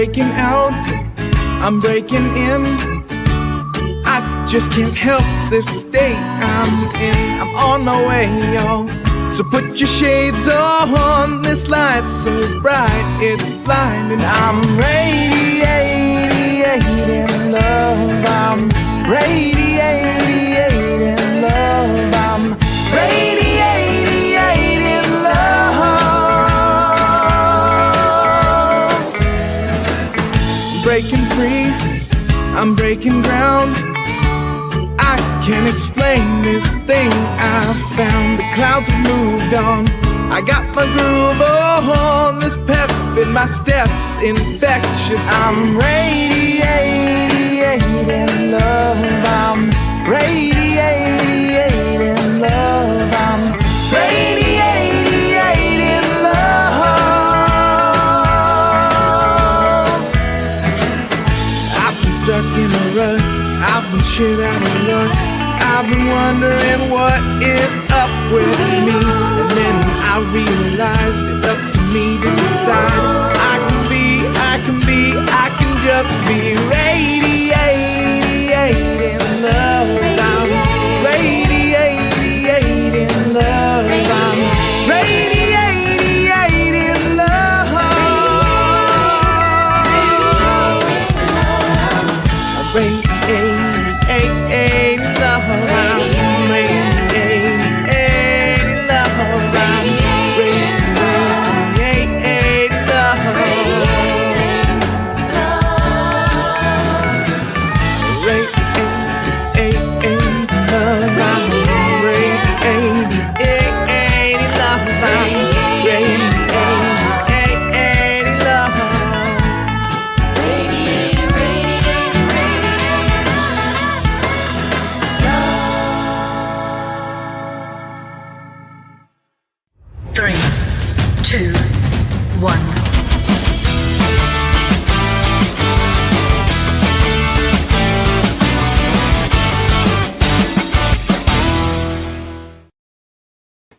breaking out, I'm breaking in. I just can't help this state I'm in. I'm on my way, y'all. So put your shades on, this light's so bright, it's blinding. I'm radiating love, I'm radiating love, I'm radiating love. Breaking free, I'm breaking ground. I can't explain this thing I found. The clouds have moved on. I got my groove on. This pep in my steps infectious. I'm radiating love. I'm radiating love. I'm radiating love. I've been stuck in a rut. I've been shit out of luck. I've been wondering what is up with me. And then I realized it's up to me to decide. I can just be radiating love. I'm radiating love. I'm radiating love. I'm radiating love.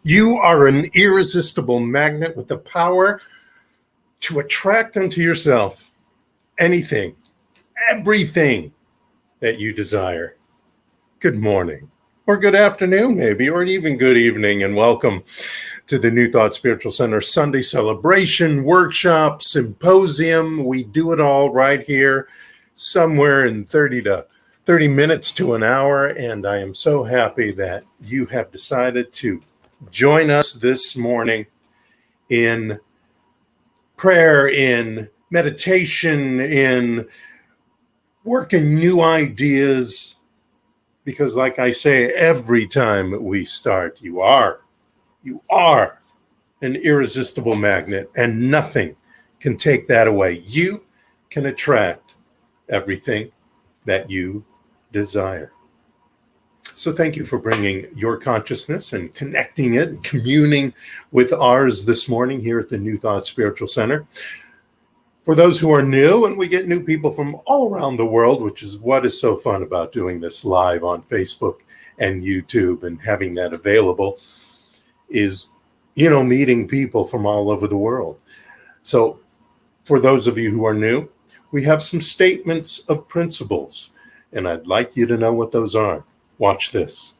You are an irresistible magnet with the power to attract unto yourself anything, everything that you desire. Good morning, or good afternoon maybe, or even good evening, and welcome to the New Thought Spiritual Center Sunday celebration, workshop, symposium. We do it all right here, somewhere in 30 minutes to an hour, and I am so happy that you have decided to join us this morning in prayer, in meditation, in working new ideas, because like I say, every time we start, you are an irresistible magnet, and nothing can take that away. You can attract everything that you desire. So thank you for bringing your consciousness and connecting it, communing with ours this morning here at the New Thought Spiritual Center. For those who are new, and we get new people from all around the world, which is what is so fun about doing this live on Facebook and YouTube and having that available, is, meeting people from all over the world. So for those of you who are new, we have some statements of principles, and I'd like you to know what those are. Watch this.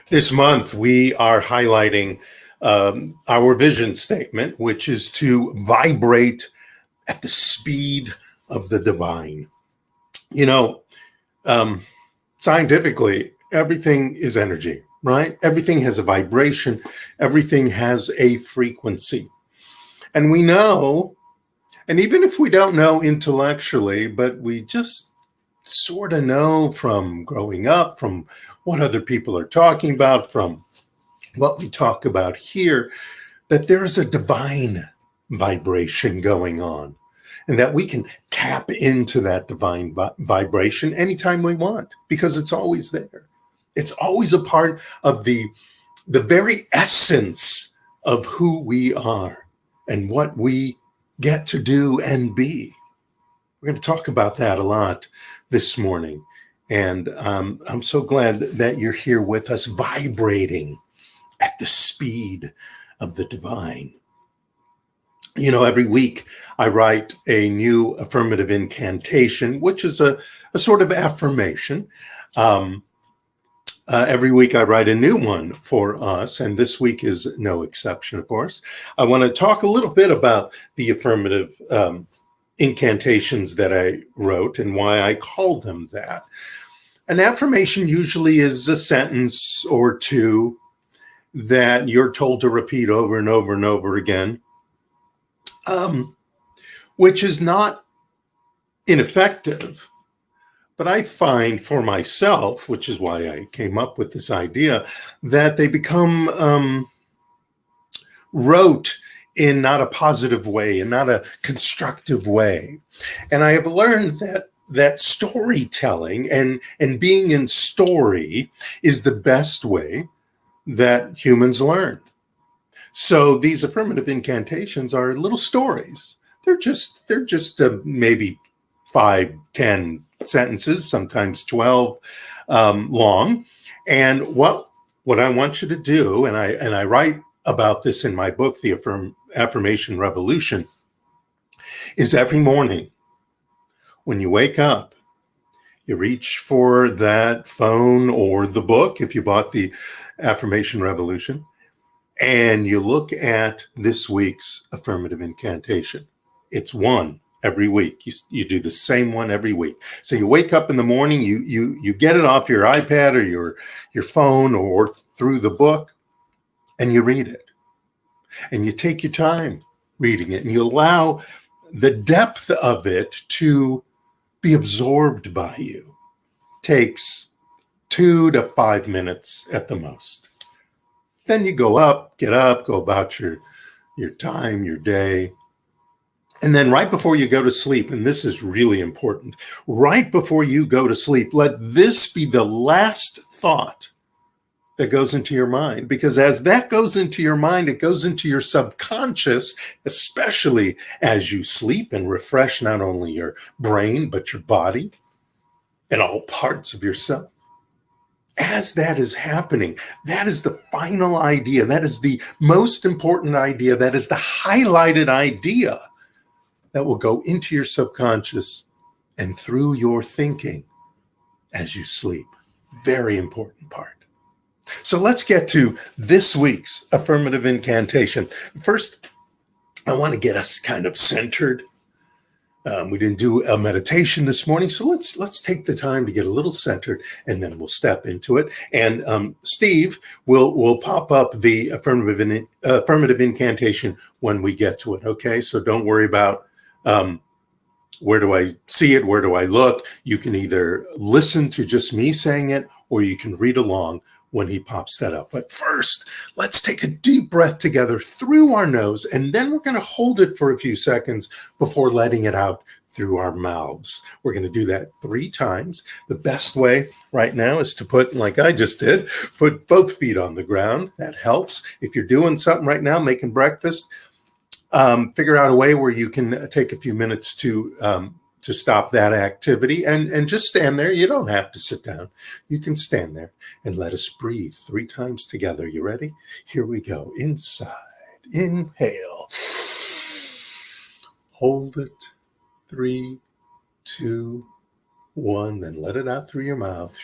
This month, we are highlighting our vision statement, which is to vibrate at the speed of the divine. Scientifically, everything is energy, right? Everything has a vibration. Everything has a frequency. And we know, and even if we don't know intellectually, but we just sort of know from growing up, from what other people are talking about, from what we talk about here, that there is a divine vibration going on, and that we can tap into that divine vibration anytime we want, because it's always there. It's always a part of the very essence of who we are and what we get to do and be. We're going to talk about that a lot this morning. And I'm so glad that you're here with us, vibrating at the speed of the divine. You know, every week I write a new affirmative incantation, which is a sort of affirmation. Every week I write a new one for us, and this week is no exception, of course. I want to talk a little bit about the affirmative incantations that I wrote and why I call them that. An affirmation usually is a sentence or two that you're told to repeat over and over and over again, which is not ineffective. But I find for myself, which is why I came up with this idea, that they become rote in not a positive way and not a constructive way. And I have learned that storytelling and being in story is the best way that humans learn. So these affirmative incantations are little stories. They're just maybe 5, 10 sentences, sometimes 12 long. And what I want you to do, and I write about this in my book, The Affirmation Revolution, is every morning when you wake up, you reach for that phone or the book, if you bought the Affirmation Revolution, and you look at this week's affirmative incantation. It's one every week. You do the same one every week. So you wake up in the morning, you get it off your iPad or your phone or through the book, and you read it. And you take your time reading it, and you allow the depth of it to be absorbed by you. Takes 2 to 5 minutes at the most. Then you get up, go about your time, your day. And then right before you go to sleep, and this is really important, right before you go to sleep, let this be the last thought that goes into your mind. Because as that goes into your mind, it goes into your subconscious, especially as you sleep and refresh not only your brain, but your body and all parts of yourself. As that is happening, that is the final idea. That is the most important idea. That is the highlighted idea that will go into your subconscious and through your thinking as you sleep. Very important part. So let's get to this week's affirmative incantation. First, I want to get us kind of centered. We didn't do a meditation this morning, so let's take the time to get a little centered, and then we'll step into it. And Steve will pop up the affirmative incantation when we get to it. Okay, so don't worry about where do I see it, where do I look. You can either listen to just me saying it, or you can read along when he pops that up. But first, let's take a deep breath together through our nose, and then we're going to hold it for a few seconds before letting it out through our mouths. We're going to do that 3 times. The best way right now is to put, like I just did, put both feet on the ground. That helps. If you're doing something right now, making breakfast, figure out a way where you can take a few minutes to stop that activity and just stand there. You don't have to sit down. You can stand there and let us breathe 3 times together. You ready? Here we go. Inside. Inhale. Hold it. 3, 2, 1. Then let it out through your mouth.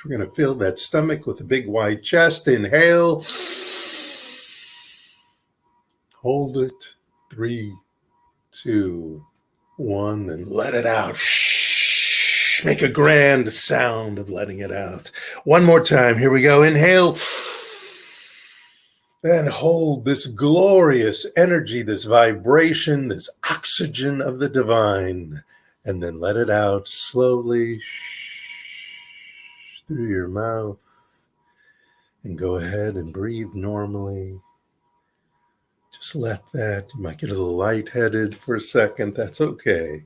We're going to fill that stomach with a big wide chest. Inhale. Hold it. 3, 2, 1, then let it out. Shh. Make a grand sound of letting it out. One more time. Here we go. Inhale. And hold this glorious energy, this vibration, this oxygen of the divine. and then let it out slowly through your mouth. And go ahead and breathe normally. Just let that. You might get a little lightheaded for a second. That's okay.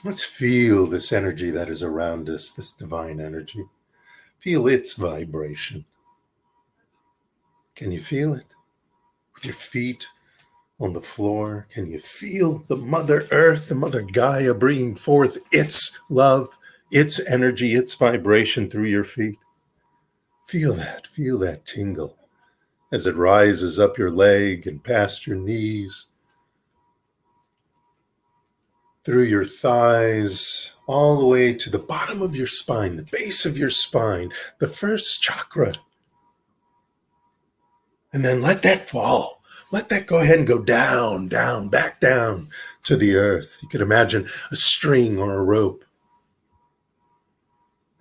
Let's feel this energy that is around us, this divine energy. Feel its vibration. Can you feel it? With your feet on the floor, can you feel the Mother Earth, the Mother Gaia bringing forth its love, its energy, its vibration through your feet? Feel that tingle as it rises up your leg and past your knees, through your thighs, all the way to the bottom of your spine, the base of your spine, the first chakra. And then let that fall. Let that go ahead and go down, back down to the earth. You could imagine a string or a rope.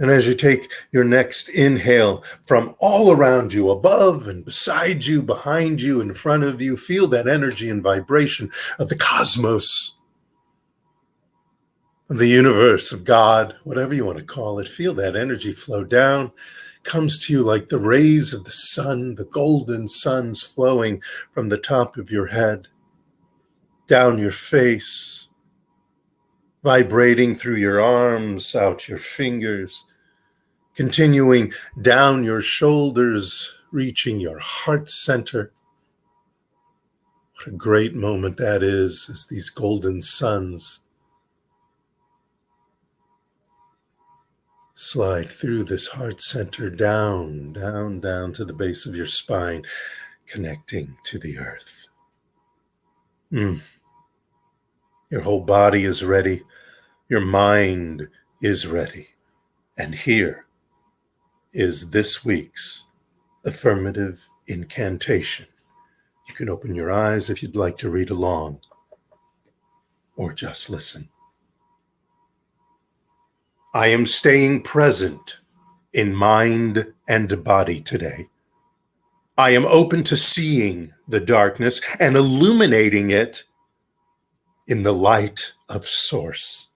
And as you take your next inhale from all around you, above and beside you, behind you, in front of you, feel that energy and vibration of the cosmos, of the universe, of God, whatever you want to call it. Feel that energy flow down, comes to you like the rays of the sun, the golden suns flowing from the top of your head, down your face, vibrating through your arms, out your fingers, continuing down your shoulders, reaching your heart center. What a great moment that is, as these golden suns slide through this heart center, down to the base of your spine, connecting to the earth. Your whole body is ready. Your mind is ready. And here is this week's Affirmative Incantation. You can open your eyes if you'd like to read along, or just listen. I am staying present in mind and body today. I am open to seeing the darkness and illuminating it in the light of Source,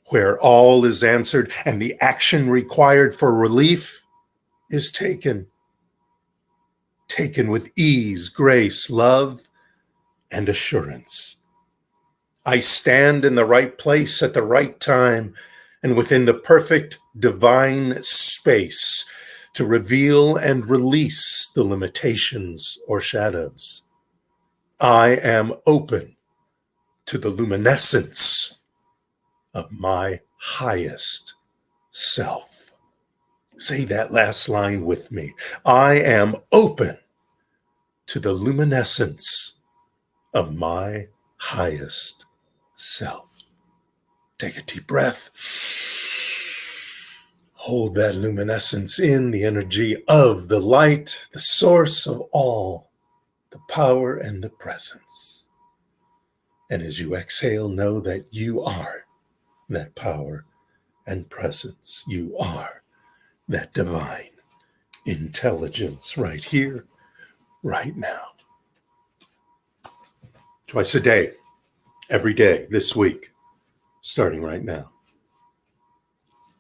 where all is answered and the action required for relief is taken with ease, grace, love, and assurance. I stand in the right place at the right time and within the perfect divine space to reveal and release the limitations or shadows. I am open to the luminescence of my highest self. Say that last line with me. I am open to the luminescence of my highest self. Take a deep breath. Hold that luminescence in, the energy of the light, the source of all, the power and the presence. And as you exhale, know that you are that power and presence. You are that divine intelligence right here, right now. Twice a day, every day, this week, starting right now.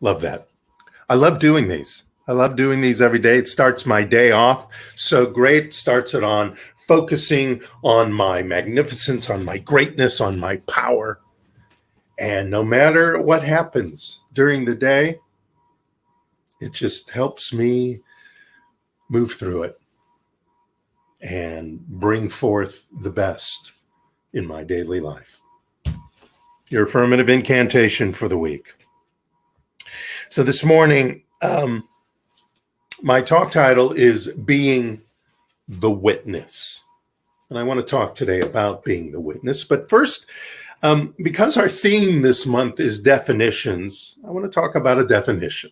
Love that. I love doing these. I love doing these every day. It starts my day off so great. Starts it on focusing on my magnificence, on my greatness, on my power. And no matter what happens during the day, it just helps me move through it and bring forth the best in my daily life. Your affirmative incantation for the week. So this morning, my talk title is Being the Witness. And I want to talk today about being the witness. But first, because our theme this month is definitions, I want to talk about a definition.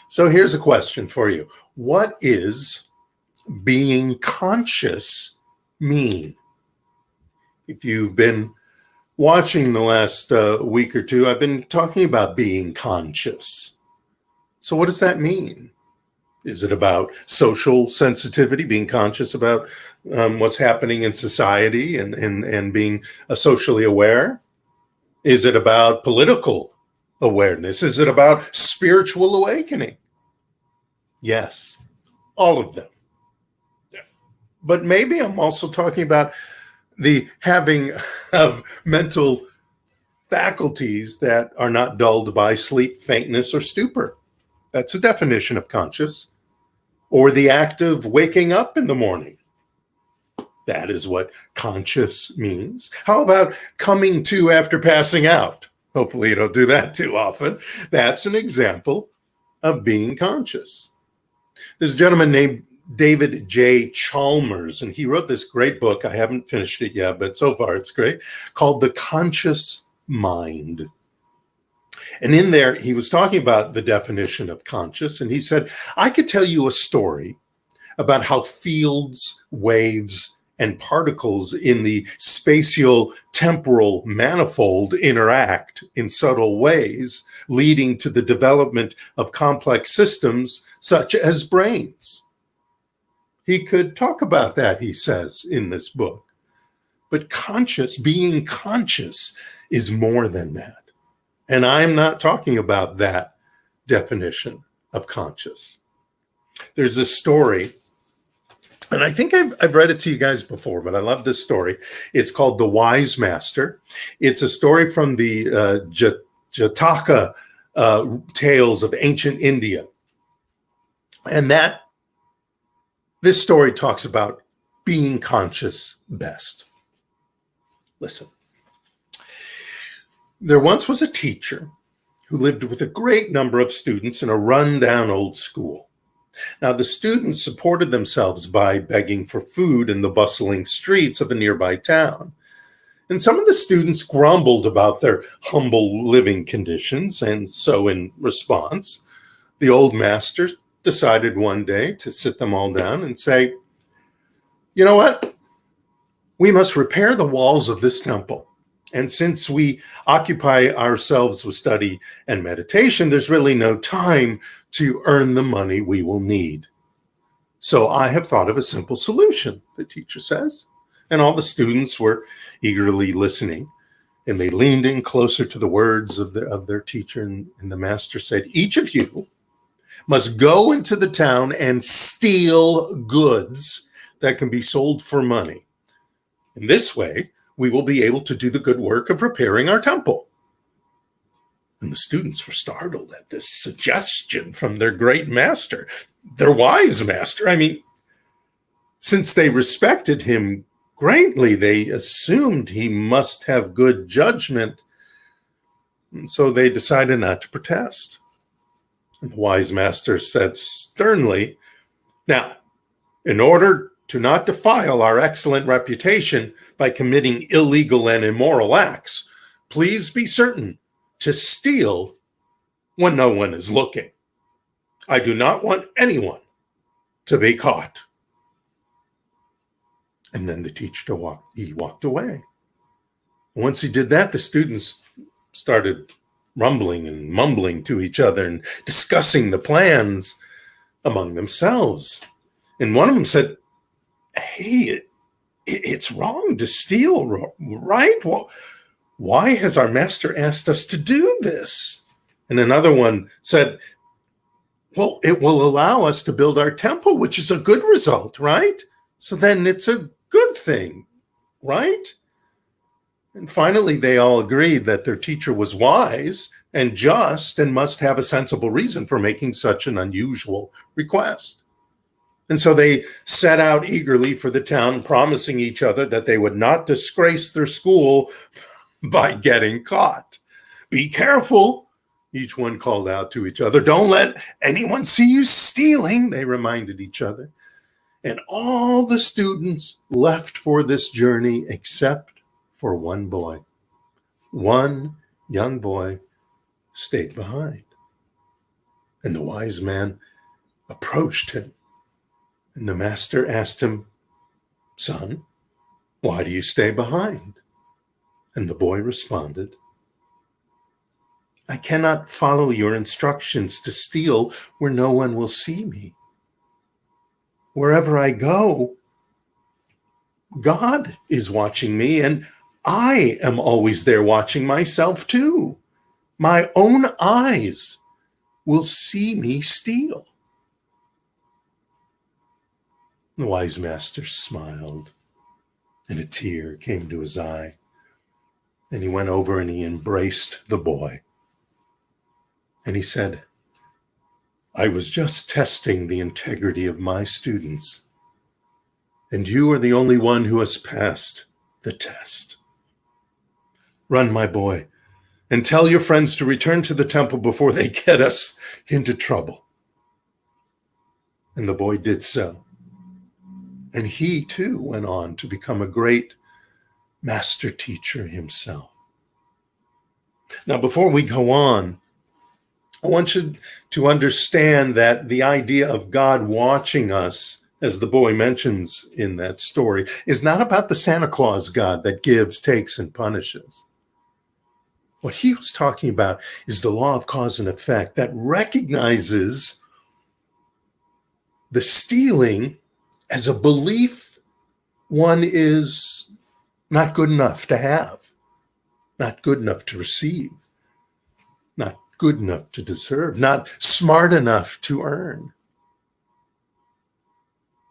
So here's a question for you. What is being conscious mean? If you've been watching the last week or two, I've been talking about being conscious. So what does that mean? Is it about social sensitivity, being conscious about what's happening in society and being socially aware? Is it about political awareness? Is it about spiritual awakening? Yes, all of them. But maybe I'm also talking about the having of mental faculties that are not dulled by sleep, faintness, or stupor. That's a definition of conscious. Or the act of waking up in the morning. That is what conscious means. How about coming to after passing out? Hopefully you don't do that too often. That's an example of being conscious. There's a gentleman named David J. Chalmers, and he wrote this great book. I haven't finished it yet, but so far it's great, called The Conscious Mind. And in there, he was talking about the definition of conscious, and he said, I could tell you a story about how fields, waves, and particles in the spatial temporal manifold interact in subtle ways, leading to the development of complex systems such as brains. He could talk about that, he says, in this book. But being conscious is more than that. And I'm not talking about that definition of conscious. There's a story, and I think I've read it to you guys before, but I love this story. It's called The Wise Master. It's a story from the Jataka tales of ancient India. And this story talks about being conscious best. Listen. There once was a teacher who lived with a great number of students in a rundown old school. Now, the students supported themselves by begging for food in the bustling streets of a nearby town. And some of the students grumbled about their humble living conditions. And so in response, the old master decided one day to sit them all down and say, you know what? We must repair the walls of this temple. And since we occupy ourselves with study and meditation, there's really no time to earn the money we will need. So I have thought of a simple solution, the teacher says. And all the students were eagerly listening. And they leaned in closer to the words of their teacher. And the master said, each of you must go into the town and steal goods that can be sold for money. In this way, we will be able to do the good work of repairing our temple. And the students were startled at this suggestion from their great master, their wise master. I mean, since they respected him greatly, they assumed he must have good judgment. And so they decided not to protest. And the wise master said sternly, now, in order to not defile our excellent reputation by committing illegal and immoral acts, please be certain to steal when no one is looking. I do not want anyone to be caught. And then the teacher walked away. Once he did that, the students started rumbling and mumbling to each other and discussing the plans among themselves. And one of them said, hey, it's wrong to steal, right? Well, why has our master asked us to do this? And another one said, well, it will allow us to build our temple, which is a good result, right? So then it's a good thing, right? And finally, they all agreed that their teacher was wise and just and must have a sensible reason for making such an unusual request. And so they set out eagerly for the town, promising each other that they would not disgrace their school by getting caught. Be careful, each one called out to each other. Don't let anyone see you stealing, they reminded each other. And all the students left for this journey except for one boy. One young boy stayed behind. And the wise man approached him. And the master asked him, son, why do you stay behind? And the boy responded, I cannot follow your instructions to steal where no one will see me. Wherever I go, God is watching me, and I am always there watching myself too. My own eyes will see me steal. The wise master smiled, and a tear came to his eye. And he went over and he embraced the boy. And he said, I was just testing the integrity of my students, and you are the only one who has passed the test. Run, my boy, and tell your friends to return to the temple before they get us into trouble. And the boy did so. And he too went on to become a great master teacher himself. Now, before we go on, I want you to understand that the idea of God watching us, as the boy mentions in that story, is not about the Santa Claus God that gives, takes, and punishes. What he was talking about is the law of cause and effect that recognizes the stealing as a belief one is not good enough to have, not good enough to receive, not good enough to deserve, not smart enough to earn.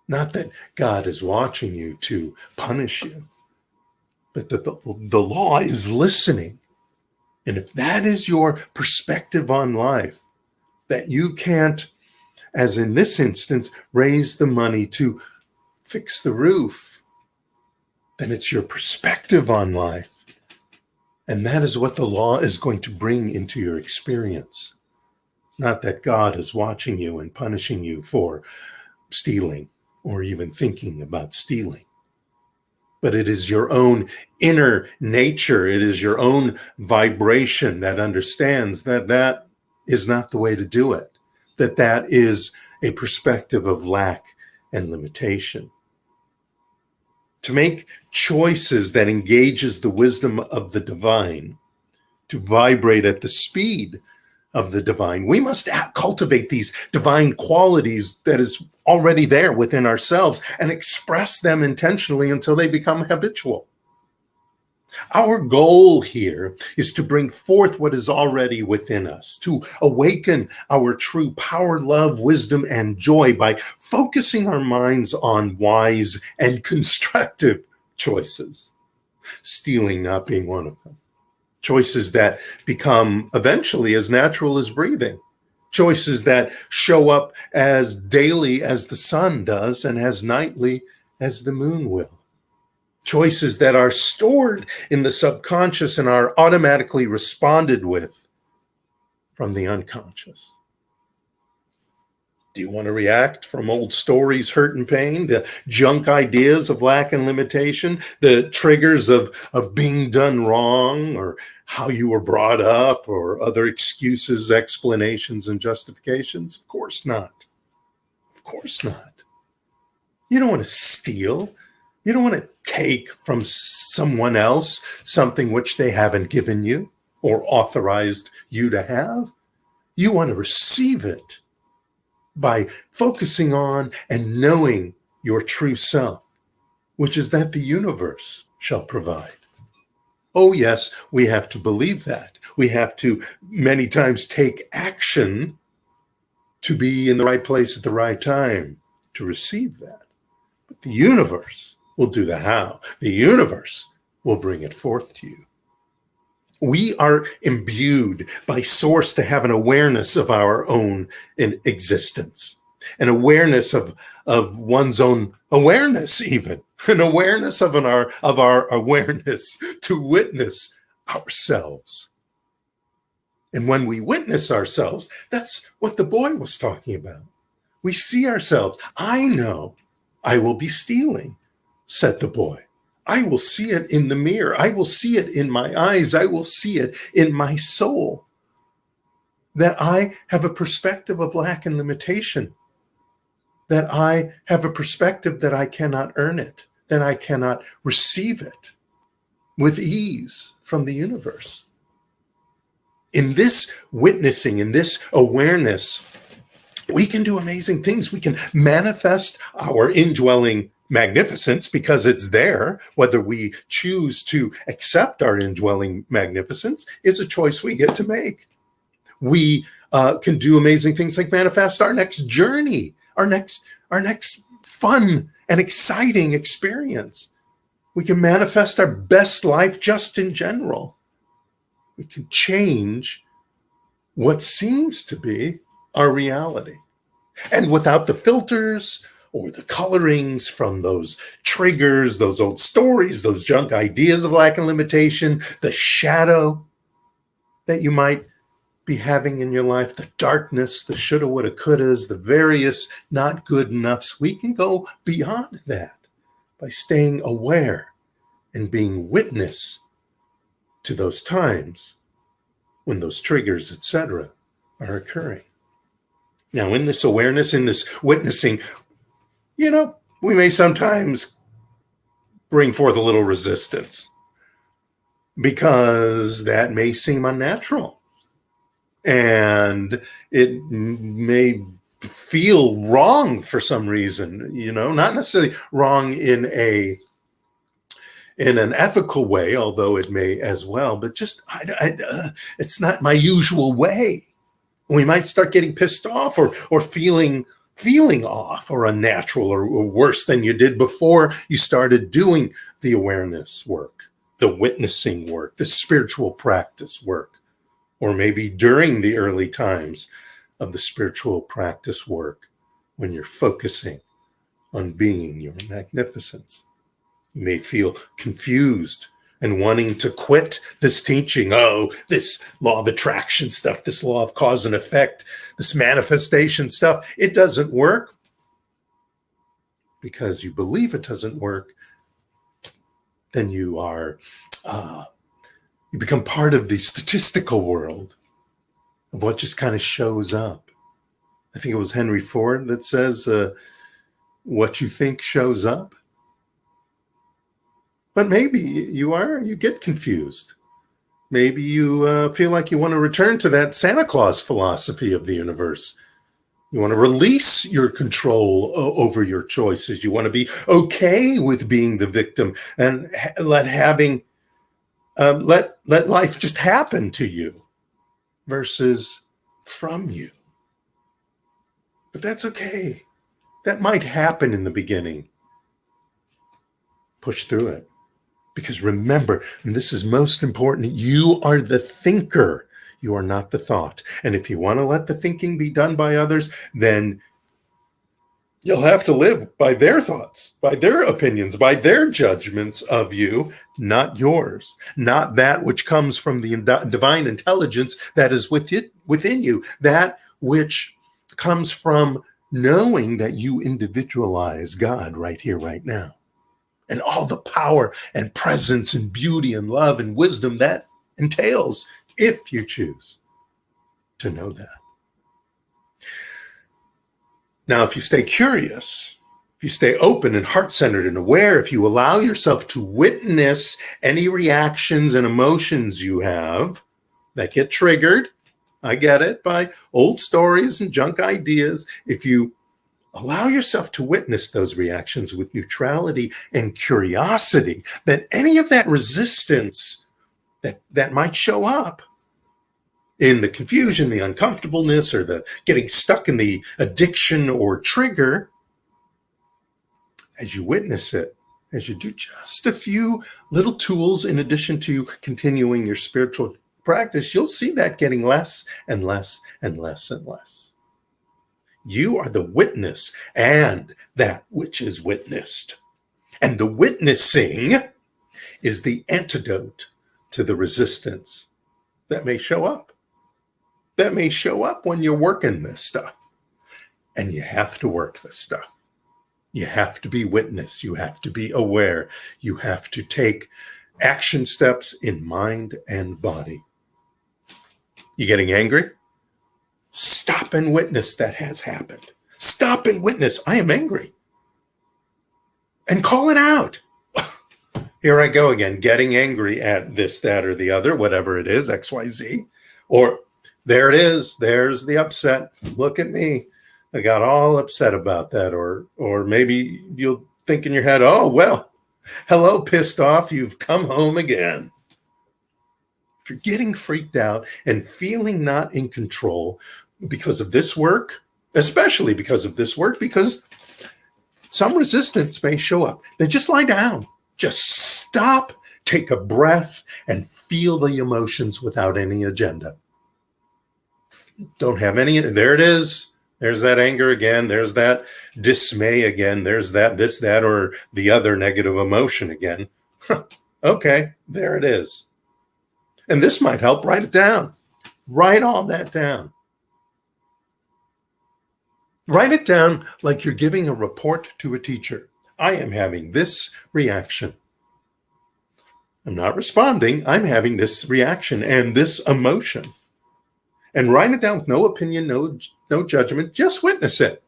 Not that God is watching you to punish you, but that the law is listening. And if that is your perspective on life, that you can't, as in this instance, raise the money to fix the roof, then it's your perspective on life. And that is what the law is going to bring into your experience. Not that God is watching you and punishing you for stealing or even thinking about stealing. But it is your own inner nature. It is your own vibration that understands that that is not the way to do it, that that is a perspective of lack and limitation. To make choices that engages the wisdom of the divine, to vibrate at the speed of the divine, we must cultivate these divine qualities that is already there within ourselves and express them intentionally until they become habitual. Our goal here is to bring forth what is already within us, to awaken our true power, love, wisdom, and joy by focusing our minds on wise and constructive choices, stealing not being one of them. Choices that become eventually as natural as breathing. Choices that show up as daily as the sun does and as nightly as the moon will. Choices that are stored in the subconscious and are automatically responded with from the unconscious. Do you want to react from old stories, hurt and pain, the junk ideas of lack and limitation, the triggers of being done wrong, or how you were brought up, or other excuses, explanations, and justifications? Of course not. Of course not. You don't want to steal. You don't want to take from someone else something which they haven't given you or authorized you to have. You want to receive it by focusing on and knowing your true self, which is that the universe shall provide. Oh, yes, we have to believe that. We have to many times take action to be in the right place at the right time to receive that. But the universe will do the how. The universe will bring it forth to you. We are imbued by Source to have an awareness of our own existence, an awareness of one's own awareness, even an awareness of our awareness to witness ourselves. And when we witness ourselves, that's what the boy was talking about. We see ourselves. I know I will be stealing, said the boy. I will see it in the mirror. I will see it in my eyes. I will see it in my soul. That I have a perspective of lack and limitation. That I have a perspective that I cannot earn it. That I cannot receive it with ease from the universe. In this witnessing, in this awareness, we can do amazing things. We can manifest our indwelling magnificence because it's there. Whether we choose to accept our indwelling magnificence is a choice we get to make. We can do amazing things like manifest our next journey, our next fun and exciting experience. We can manifest our best life just in general. We can change what seems to be our reality. And without the filters or the colorings from those triggers, those old stories, those junk ideas of lack and limitation, the shadow that you might be having in your life, the darkness, the shoulda, woulda, couldas, the various not good enoughs, we can go beyond that by staying aware and being witness to those times when those triggers, etc., are occurring. Now, in this awareness, in this witnessing, we may sometimes bring forth a little resistance because that may seem unnatural. And it may feel wrong for some reason, not necessarily wrong in an ethical way, although it may as well, but just it's not my usual way. We might start getting pissed off or feeling off or unnatural or worse than you did before you started doing the awareness work, the witnessing work, the spiritual practice work, or maybe during the early times of the spiritual practice work when you're focusing on being your magnificence. You may feel confused and wanting to quit this teaching. Oh, this law of attraction stuff, this law of cause and effect, this manifestation stuff, it doesn't work. Because you believe it doesn't work, then you become part of the statistical world of what just kind of shows up. I think it was Henry Ford that says, what you think shows up. But maybe you get confused. Maybe you feel like you want to return to that Santa Claus philosophy of the universe. You want to release your control over your choices. You want to be okay with being the victim and let life just happen to you versus from you. But that's okay. That might happen in the beginning. Push through it. Because remember, and this is most important, you are the thinker. You are not the thought. And if you want to let the thinking be done by others, then you'll have to live by their thoughts, by their opinions, by their judgments of you, not yours, not that which comes from the divine intelligence that is within you, that which comes from knowing that you individualize God right here, right now. And all the power and presence and beauty and love and wisdom that entails if you choose to know that. Now, if you stay curious, if you stay open and heart-centered and aware, if you allow yourself to witness any reactions and emotions you have that get triggered, I get it, by old stories and junk ideas, if you allow yourself to witness those reactions with neutrality and curiosity, then any of that resistance that might show up in the confusion, the uncomfortableness, or the getting stuck in the addiction or trigger, as you witness it, as you do just a few little tools in addition to continuing your spiritual practice, you'll see that getting less and less and less and less. You are the witness and that which is witnessed. And the witnessing is the antidote to the resistance that may show up. That may show up when you're working this stuff. And you have to work this stuff. You have to be witness. You have to be aware. You have to take action steps in mind and body. You getting angry? Stop and witness that has happened. Stop and witness, I am angry. And call it out. Here I go again, getting angry at this, that, or the other, whatever it is, XYZ. Or there it is, there's the upset. Look at me. I got all upset about that. Or maybe you'll think in your head, oh, well, hello, pissed off, you've come home again. If you're getting freaked out and feeling not in control because of this work, especially because of this work, because some resistance may show up, then just lie down. Just stop, take a breath, and feel the emotions without any agenda. Don't have any. There it is. There's that anger again. There's that dismay again. There's that, this, that, or the other negative emotion again. Okay, there it is. And this might help. Write it down. Write all that down. Write it down like you're giving a report to a teacher. I am having this reaction. I'm not responding. I'm having this reaction and this emotion. And write it down with no opinion, no judgment. Just witness it.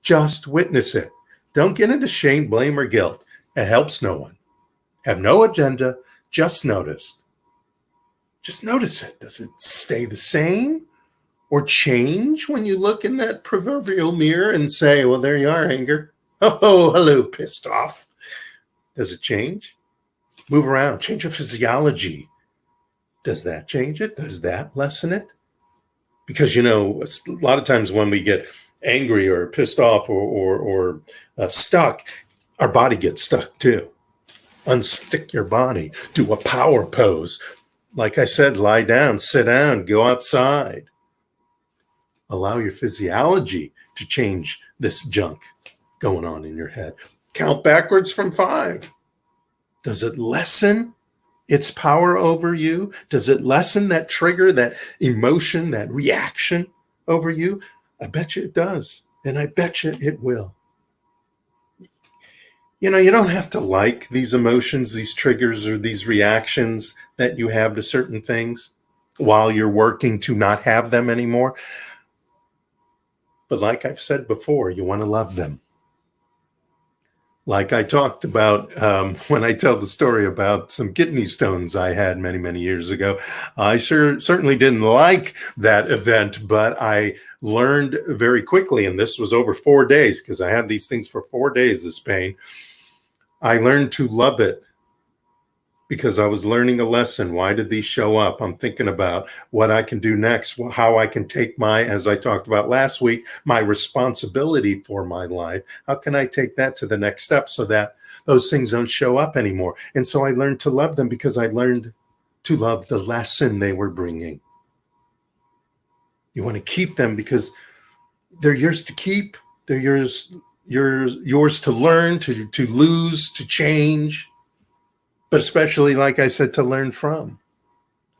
Just witness it. Don't get into shame, blame, or guilt. It helps no one. Have no agenda. Just notice. Just notice it. Does it stay the same or change when you look in that proverbial mirror and say, well, there you are, anger. Oh, hello, pissed off. Does it change? Move around. Change your physiology. Does that change it? Does that lessen it? Because, a lot of times when we get angry or pissed off or stuck, our body gets stuck too. Unstick your body. Do a power pose. Like I said, lie down, sit down, go outside. Allow your physiology to change this junk going on in your head. Count backwards from 5. Does it lessen its power over you? Does it lessen that trigger, that emotion, that reaction over you? I bet you it does. And I bet you it will. You don't have to like these emotions, these triggers, or these reactions that you have to certain things while you're working to not have them anymore. But like I've said before, you want to love them. Like I talked about when I tell the story about some kidney stones I had many, many years ago. I certainly didn't like that event, but I learned very quickly, and this was over 4 days because I had these things for 4 days, this pain. I learned to love it because I was learning a lesson. Why did these show up? I'm thinking about what I can do next, how I can take as I talked about last week, my responsibility for my life. How can I take that to the next step so that those things don't show up anymore? And so I learned to love them because I learned to love the lesson they were bringing. You want to keep them because they're yours to keep. They're yours to learn, to lose, to change. But especially, like I said, to learn from.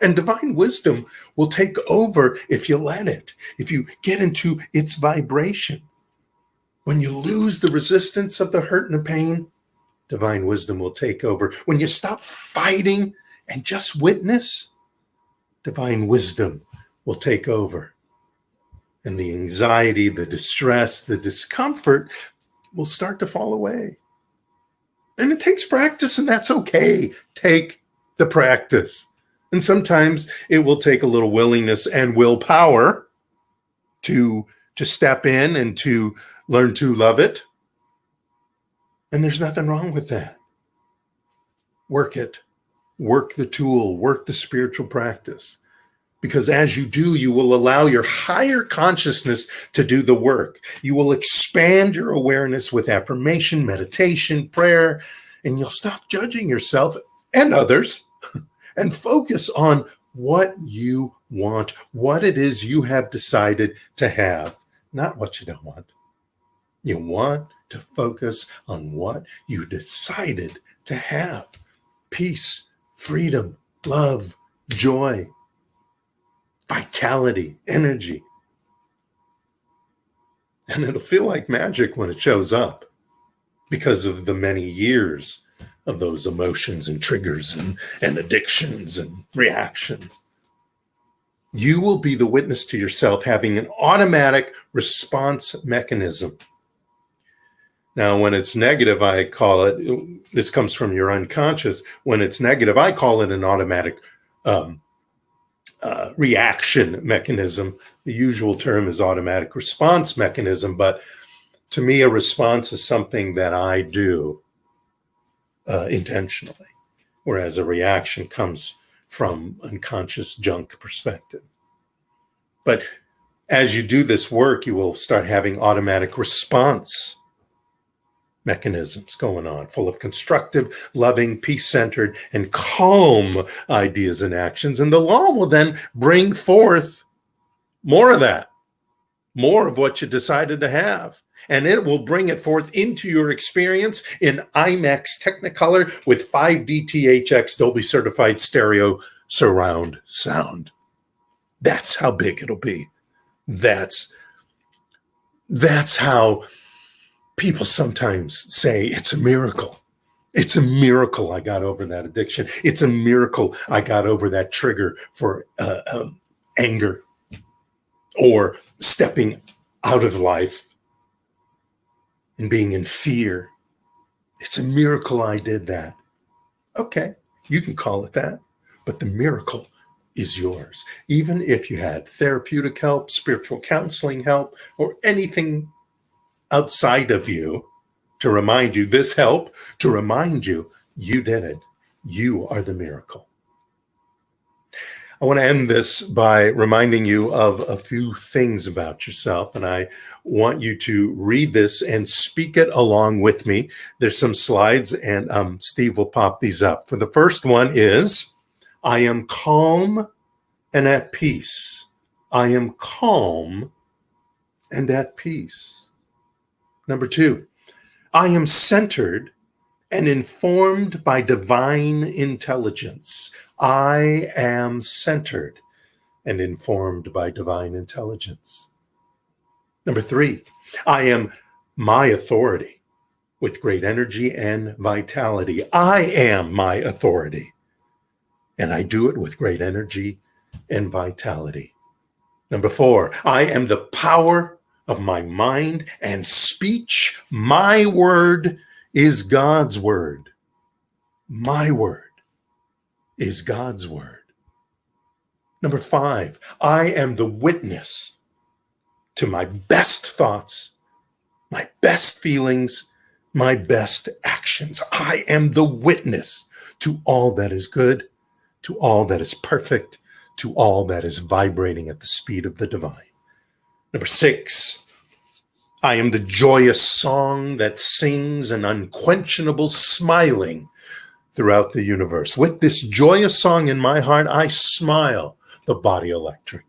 And divine wisdom will take over if you let it, if you get into its vibration. When you lose the resistance of the hurt and the pain, divine wisdom will take over. When you stop fighting and just witness, divine wisdom will take over. And the anxiety, the distress, the discomfort will start to fall away. And it takes practice, and that's okay. Take the practice. And sometimes it will take a little willingness and willpower to step in and to learn to love it. And there's nothing wrong with that. Work it. Work the tool. Work the spiritual practice. Because as you do, you will allow your higher consciousness to do the work. You will expand your awareness with affirmation, meditation, prayer, and you'll stop judging yourself and others and focus on what you want, what it is you have decided to have, not what you don't want. You want to focus on what you decided to have. Peace, freedom, love, joy, vitality, energy. And it'll feel like magic when it shows up because of the many years of those emotions and triggers and addictions and reactions. You will be the witness to yourself having an automatic response mechanism. Now, when it's negative, I call it, this comes from your unconscious. When it's negative, I call it an automatic reaction mechanism. The usual term is automatic response mechanism, but To me, a response is something that I do intentionally, whereas a reaction comes from unconscious junk perspective. But as you do this work, you will start having automatic response mechanisms going on, full of constructive, loving, peace-centered, and calm ideas and actions. And the law will then bring forth more of that, more of what you decided to have. And it will bring it forth into your experience in IMAX Technicolor with 5D THX Dolby certified stereo surround sound. That's how big it'll be. That's how people sometimes say it's a miracle. It's a miracle I got over that addiction. It's a miracle I got over that trigger for anger or stepping out of life and being in fear. It's a miracle I did that. Okay, you can call it that, but the miracle is yours. Even if you had therapeutic help, spiritual counseling help, or anything outside of you to remind you, this help to remind you, you did it. You are the miracle. I want to end this by reminding you of a few things about yourself, and I want you to read this and speak it along with me. There's some slides, and Steve will pop these up. For the first one is, I am calm and at peace. I am calm and at peace. Number 2, I am centered and informed by divine intelligence. I am centered and informed by divine intelligence. Number 3, I am my authority with great energy and vitality. I am my authority, and I do it with great energy and vitality. Number 4, I am the power of my mind and speech. My word is God's word. My word is God's word. Number 5, I am the witness to my best thoughts, my best feelings, my best actions. I am the witness to all that is good, to all that is perfect, to all that is vibrating at the speed of the divine. Number 6, I am the joyous song that sings an unquenchable smiling throughout the universe. With this joyous song in my heart, I smile the body electric.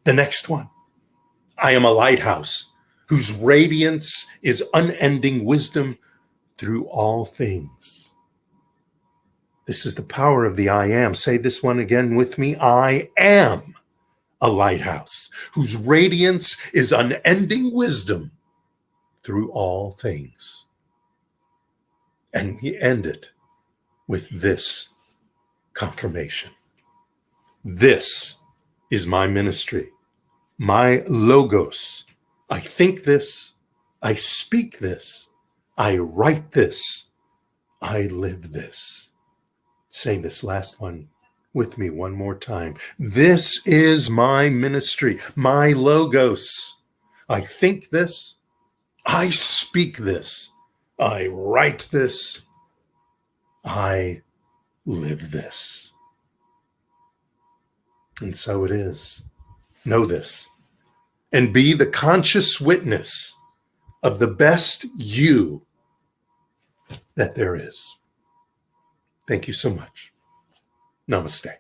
The next one, I am a lighthouse whose radiance is unending wisdom through all things. This is the power of the I am. Say this one again with me. I am a lighthouse whose radiance is unending wisdom through all things. And we end it with this confirmation. This is my ministry, my logos. I think this, I speak this, I write this, I live this. Say this last one with me one more time. This is my ministry, my logos. I think this, I speak this, I write this, I live this. And so it is. Know this and be the conscious witness of the best you that there is. Thank you so much. Namaste.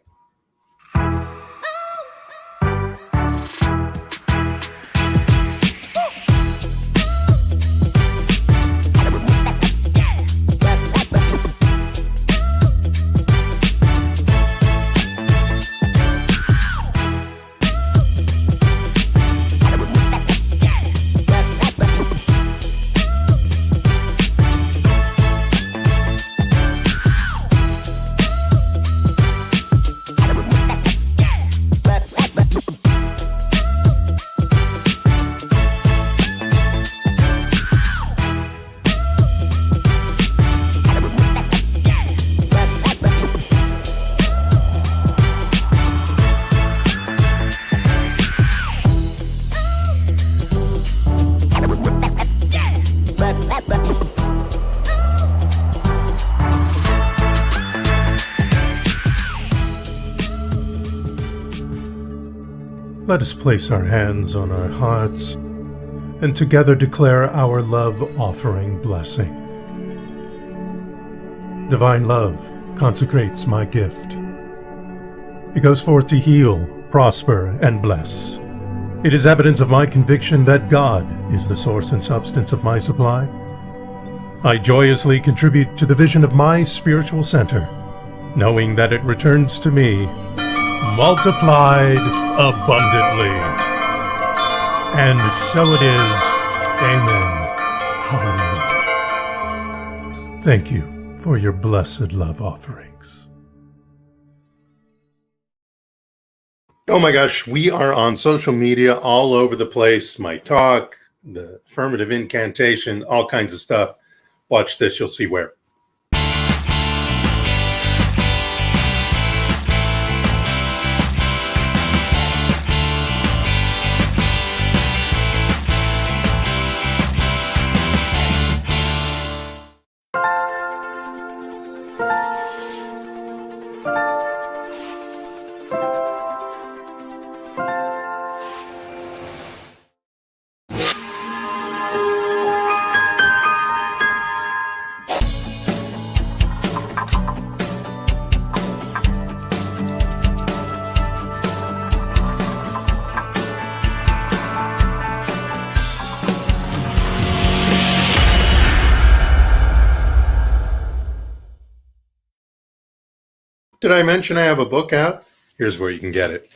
Let us place our hands on our hearts and together declare our love offering blessing. Divine love consecrates my gift. It goes forth to heal, prosper, and bless. It is evidence of my conviction that God is the source and substance of my supply. I joyously contribute to the vision of my spiritual center, knowing that it returns to me multiplied abundantly. And so it is. Amen. Hallelujah. Thank you for your blessed love offerings. Oh my gosh, we are on social media all over the place. My talk, the Affirmative Incantation, all kinds of stuff. Watch this, you'll see where. Did I mention I have a book out? Here's where you can get it.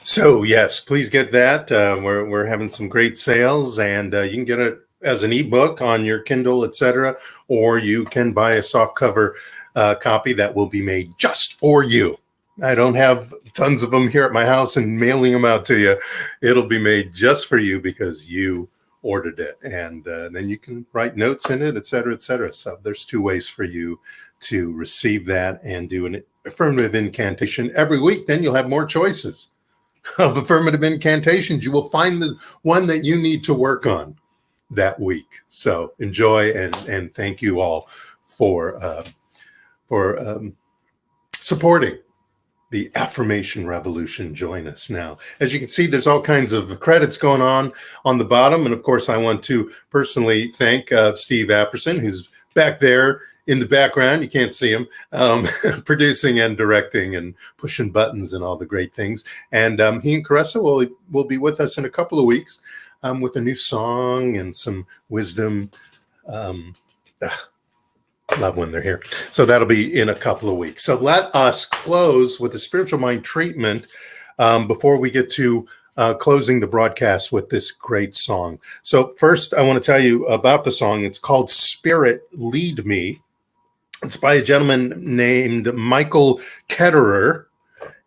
So yes, please get that. We're having some great sales, and you can get it as an ebook on your Kindle, etc., or you can buy a softcover copy that will be made just for you. I don't have tons of them here at my house and mailing them out to you. It'll be made just for you because you ordered it, and then you can write notes in it, etc., etc. So there's 2 ways for you to receive that and do an affirmative incantation every week. Then you'll have more choices of affirmative incantations. You will find the one that you need to work on that week. So enjoy, and thank you all for supporting the affirmation revolution. Join us now. As you can see, there's all kinds of credits going on the bottom, and of course, I want to personally thank Steve Apperson, who's back there in the background. You can't see him, producing and directing and pushing buttons and all the great things. And he and Caressa will be with us in a couple of weeks with a new song and some wisdom. Love when they're here. So that'll be in a couple of weeks. So let us close with the spiritual mind treatment before we get to closing the broadcast with this great song. So first, I want to tell you about the song. It's called Spirit Lead Me. It's by a gentleman named Michael Ketterer,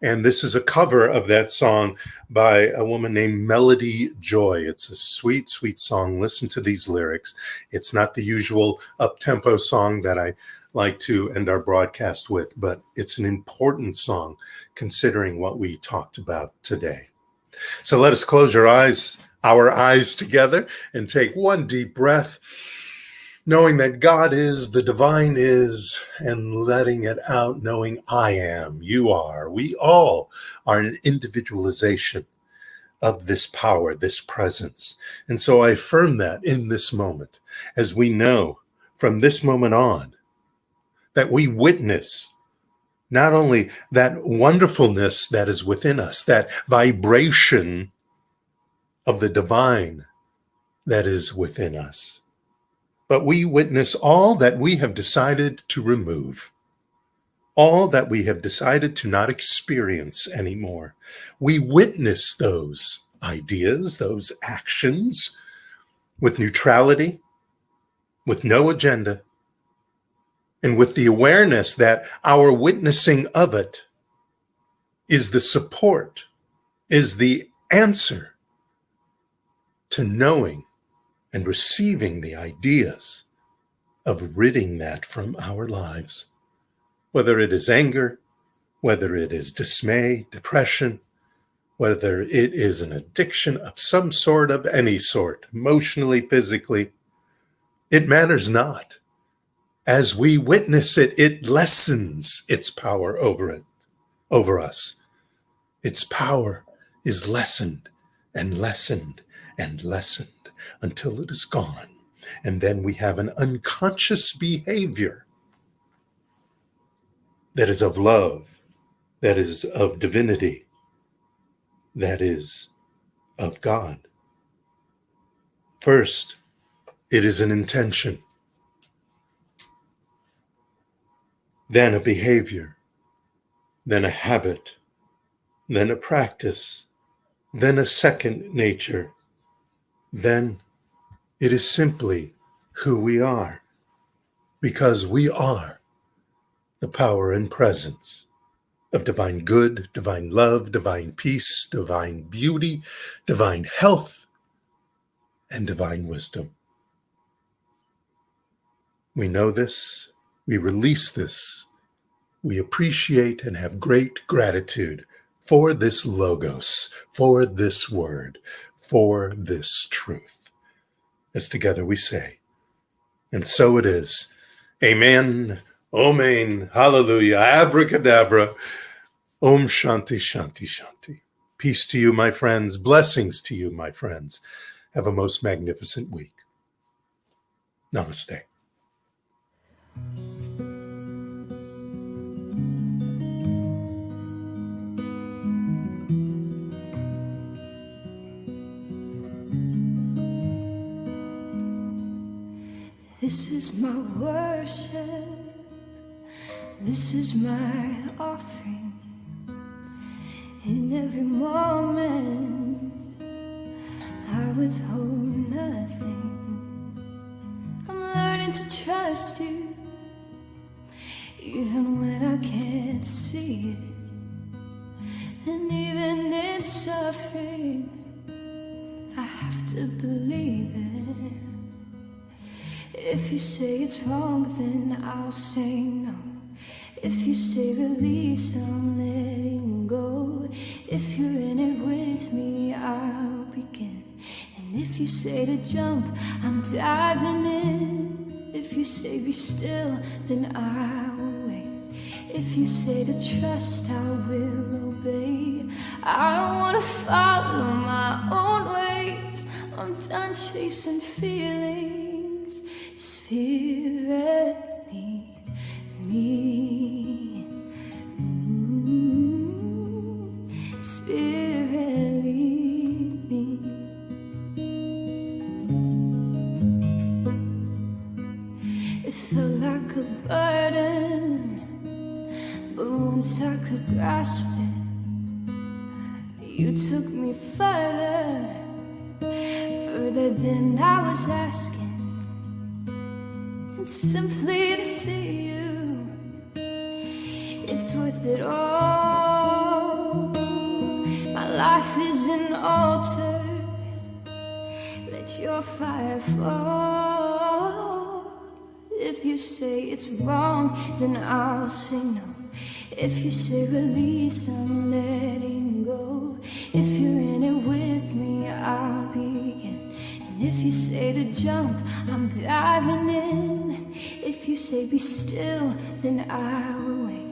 and this is a cover of that song by a woman named Melody Joy. It's a sweet, sweet song. Listen to these lyrics. It's not the usual up-tempo song that I like to end our broadcast with, but it's an important song considering what we talked about today. So let us close our eyes together and take one deep breath, knowing that God is, the divine is, and letting it out, knowing I am, you are, we all are an individualization of this power, this presence. And so I affirm that in this moment, as we know from this moment on that we witness not only that wonderfulness that is within us, that vibration of the divine that is within us, but we witness all that we have decided to remove, all that we have decided to not experience anymore. We witness those ideas, those actions with neutrality, with no agenda, and with the awareness that our witnessing of it is the support, is the answer to knowing and receiving the ideas of ridding that from our lives, whether it is anger, whether it is dismay, depression, whether it is an addiction of some sort, of any sort, emotionally, physically, it matters not. As we witness it, it lessens its power over us. Its power is lessened and lessened and lessened until it is gone. And then we have an unconscious behavior that is of love, that is of divinity, that is of God. First, it is an intention, then a behavior, then a habit, then a practice, then a second nature, then it is simply who we are, because we are the power and presence of divine good, divine love, divine peace, divine beauty, divine health, and divine wisdom. We know this, we release this, we appreciate and have great gratitude for this logos, for this word, for this truth. As together we say, and so it is. Amen, Amen, hallelujah, abracadabra, Om Shanti, Shanti, Shanti. Peace to you, my friends. Blessings to you, my friends. Have a most magnificent week. Namaste. This is my worship. This is my offering. In every moment, I withhold nothing. I'm learning to trust you, even when I can't see it. And even in suffering, I have to believe it. If you say it's wrong, then I'll say no. If you say release, I'm letting go. If you're in it with me, I'll begin. And if you say to jump, I'm diving in. If you say be still, then I will wait. If you say to trust, I will obey. I don't want to follow my own ways. I'm done chasing feelings. Spirit, lead me. Spirit, lead me. It felt like a burden, but once I could grasp it, you took me further than I was asking. And simply to see you, it's worth it all. My life is an altar. Let your fire fall. If you say it's wrong, then I'll say no. If you say release, I'm letting go. If you're in it with me, I'll begin. And if you say to jump, I'm diving in. If you say be still, then I will wait.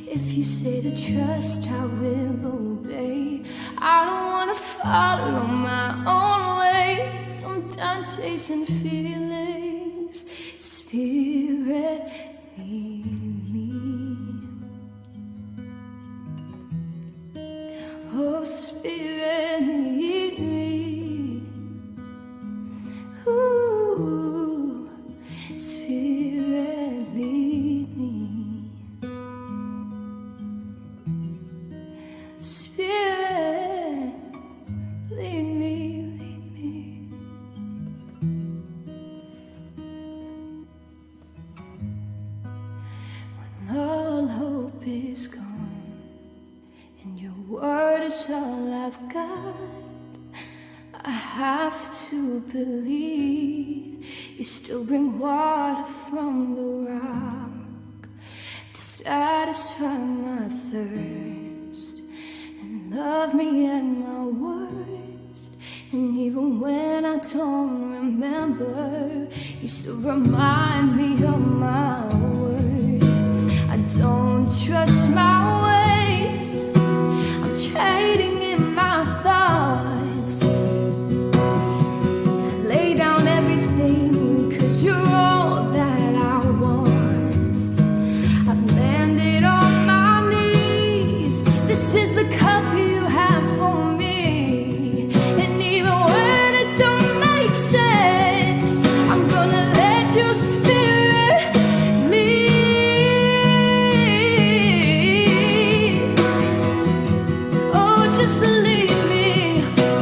If you say to trust, I will obey. I don't want to follow my own ways. I'm done chasing feelings. Spirit, lead me. Oh, Spirit, lead me. Ooh, Spirit, lead me. Spirit, lead me, lead me. When all hope is gone and your word is all I've got, I have to believe you still bring water from the rock to satisfy my thirst and love me at my worst. And even when I don't remember, you still remind me of my word. I don't trust my ways, I'm trading in my thoughts. I lay down everything, 'cause you're all that I want. I've landed on my knees, this is the cup you have for me. And even when it don't make sense, I'm gonna let your spirit lead. Oh, just lead me,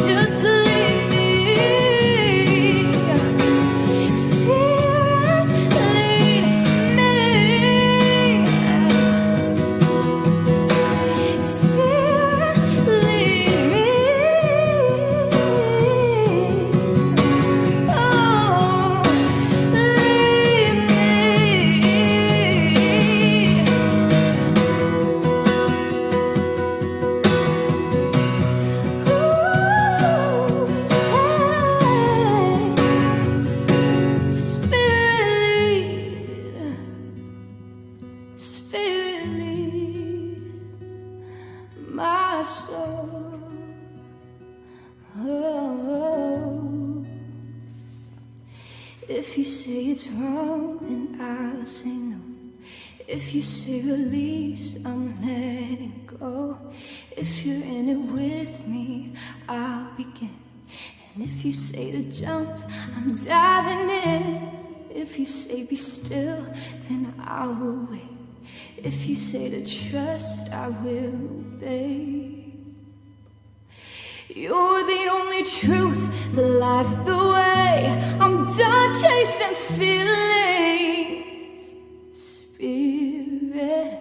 just lead me. Spirit, lead me. Spirit, lead me. Oh, lead me. Spirit lead my soul. Oh, if you say it's wrong, then I'll say no. If you say release, I'm letting go. If you're in it with me, I'll begin. And if you say to jump, I'm diving in. If you say be still, then I will wait. If you say to trust, I will obey. You're the only truth, the life, the way. I'm done chasing feelings. Spirit,